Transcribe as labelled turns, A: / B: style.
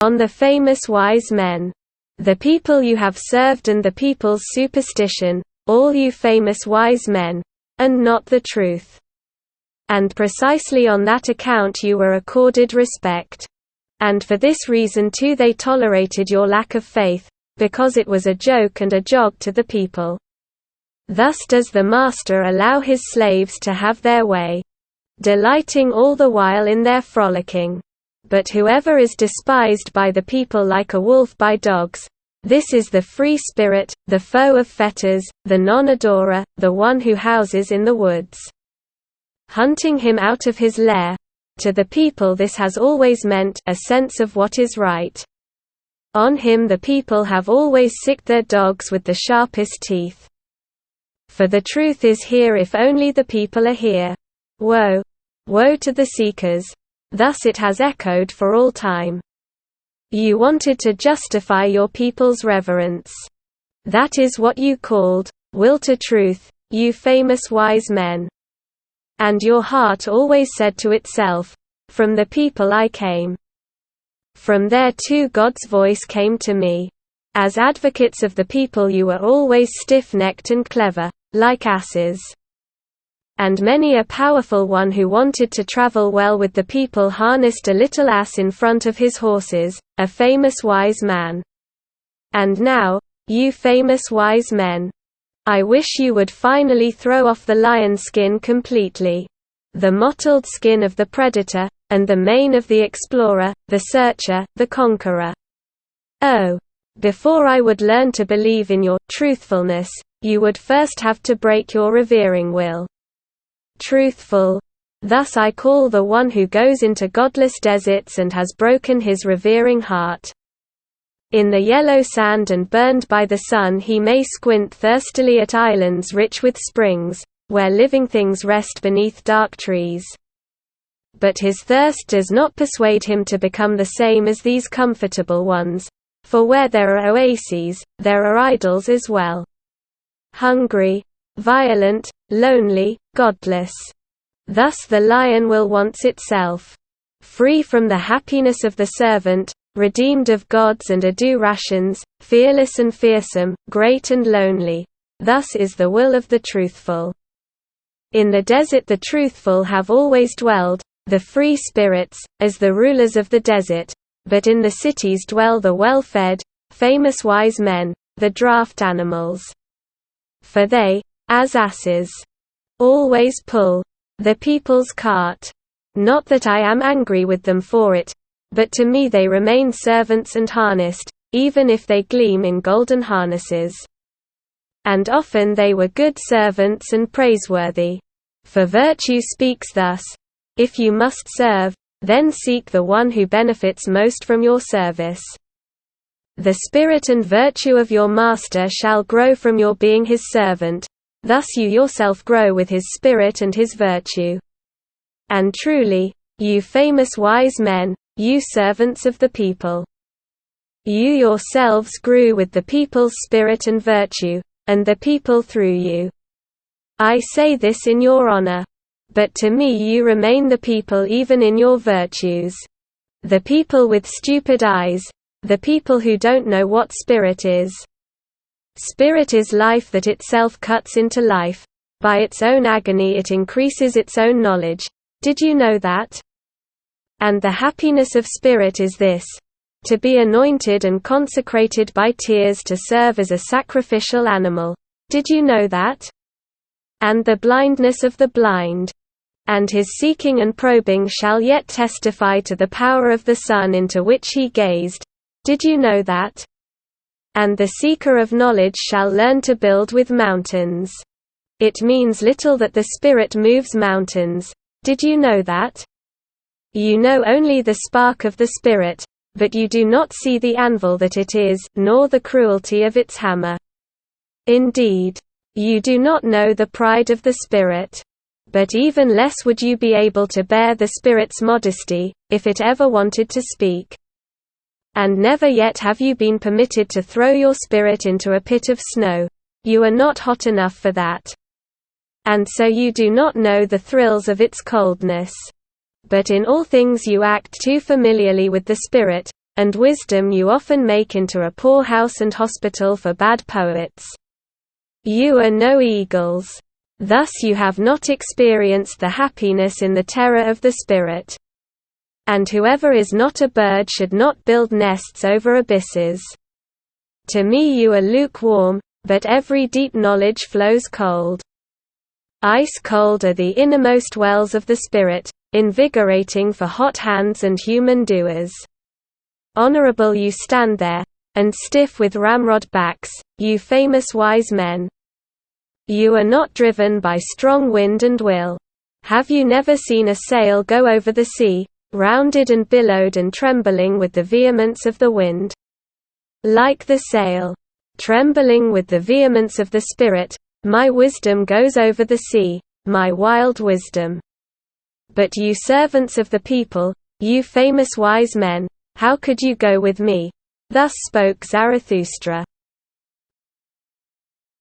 A: on the famous wise men. The people you have served and the people's superstition, all you famous wise men, and not the truth. And precisely on that account you were accorded respect. And for this reason too they tolerated your lack of faith, because it was a joke and a jog to the people. Thus does the master allow his slaves to have their way, delighting all the while in their frolicking. But whoever is despised by the people like a wolf by dogs, this is the free spirit, the foe of fetters, the non-adorer, the one who houses in the woods, hunting him out of his lair. To the people this has always meant a sense of what is right. On him the people have always sicked their dogs with the sharpest teeth. For the truth is here if only the people are here. Woe! Woe to the seekers! Thus it has echoed for all time. You wanted to justify your people's reverence. That is what you called will to truth, you famous wise men. And your heart always said to itself, from the people I came. From there too God's voice came to me. As advocates of the people you were always stiff-necked and clever, like asses. And many a powerful one who wanted to travel well with the people harnessed a little ass in front of his horses, a famous wise man. And now, you famous wise men, I wish you would finally throw off the lion skin completely. The mottled skin of the predator, and the mane of the explorer, the searcher, the conqueror. Oh! Before I would learn to believe in your truthfulness, you would first have to break your revering will. Truthful. Thus I call the one who goes into godless deserts and has broken his revering heart. In the yellow sand and burned by the sun he may squint thirstily at islands rich with springs, where living things rest beneath dark trees. But his thirst does not persuade him to become the same as these comfortable ones, for where there are oases, there are idols as well. Hungry, violent, lonely, godless. Thus the lion will wants itself. Free from the happiness of the servant, redeemed of gods and ado rations, fearless and fearsome, great and lonely. Thus is the will of the truthful. In the desert the truthful have always dwelled, the free spirits, as the rulers of the desert, but in the cities dwell the well-fed, famous wise men, the draft animals. For they, as asses, always pull the people's cart. Not that I am angry with them for it, but to me they remain servants and harnessed, even if they gleam in golden harnesses. And often they were good servants and praiseworthy. For virtue speaks thus, if you must serve, then seek the one who benefits most from your service. The spirit and virtue of your master shall grow from your being his servant, thus you yourself grow with his spirit and his virtue. And truly, you famous wise men, you servants of the people, you yourselves grew with the people's spirit and virtue, and the people through you. I say this in your honor. But to me you remain the people even in your virtues. The people with stupid eyes, the people who don't know what spirit is. Spirit is life that itself cuts into life. By its own agony it increases its own knowledge. Did you know that? And the happiness of spirit is this: to be anointed and consecrated by tears to serve as a sacrificial animal. Did you know that? And the blindness of the blind, and his seeking and probing shall yet testify to the power of the sun into which he gazed. Did you know that? And the seeker of knowledge shall learn to build with mountains. It means little that the spirit moves mountains. Did you know that? You know only the spark of the spirit, but you do not see the anvil that it is, nor the cruelty of its hammer. Indeed, you do not know the pride of the spirit. But even less would you be able to bear the spirit's modesty, if it ever wanted to speak. And never yet have you been permitted to throw your spirit into a pit of snow. You are not hot enough for that. And so you do not know the thrills of its coldness. But in all things you act too familiarly with the spirit, and wisdom you often make into a poorhouse and hospital for bad poets. You are no eagles. Thus you have not experienced the happiness in the terror of the spirit. And whoever is not a bird should not build nests over abysses. To me you are lukewarm, but every deep knowledge flows cold. Ice cold are the innermost wells of the spirit, invigorating for hot hands and human doers. Honorable you stand there, and stiff with ramrod backs, you famous wise men. You are not driven by strong wind and will. Have you never seen a sail go over the sea, rounded and billowed and trembling with the vehemence of the wind? Like the sail, trembling with the vehemence of the spirit, my wisdom goes over the sea, my wild wisdom. But you servants of the people, you famous wise men, how could you go with me? Thus spoke Zarathustra.